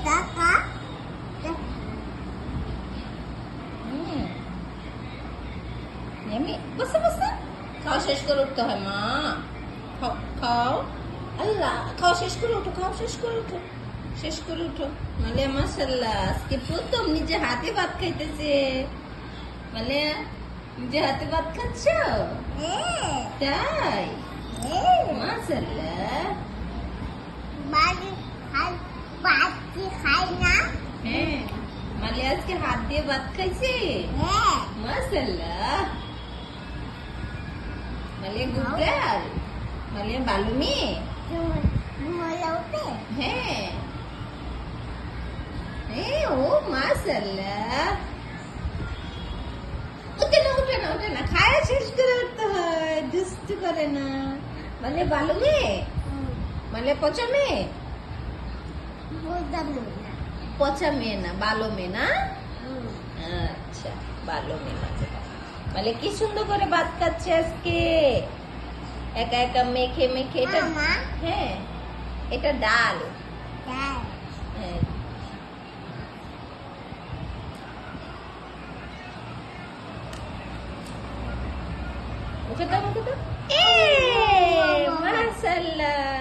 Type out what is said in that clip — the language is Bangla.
টাকা বসে বসে খাওয়া শেষ করে উঠতে হয় মা। খাও খাও, আল্লাহ খাওয়া শেষ করে উঠো, খাওয়া শেষ করে উঠো, শেষ করে উঠো। মানে মাশাআল্লাহ আজকে প্রথম নিজে হাতে ভাত খাইতেছে। মানে নিজে হাতে ভাত খাচ্ছ? তাই মাশাআল্লাহ। বাড়ি বাড়ি খাই না হ্যাঁ মালে আজকে হাত দিয়ে ভাত খাইছে। মাশাআল্লাহ মালে গুড গার্ল, মালে ভালো মেয়ে। হ্যাঁ ও মাশাআল্লাহ। ওঠে না ওঠে না ওঠে না, খায়া শেষ করে উঠতে হয়, দুষ্টু করে না। মানে ভালো মেয়ে, মানে পচা মেয়ে। পচা মেয়ে না, ভালো মেয়ে না। আচ্ছা ভালো মেয়ে মানে। মানে কি সুন্দর করে ভাত খাচ্ছে আজকে, একা একা মেখে মেখে। এটা হ্যাঁ এটা ডাল। হ্যাঁ মুখে দাও মুখে দাও। মাশাআল্লাহ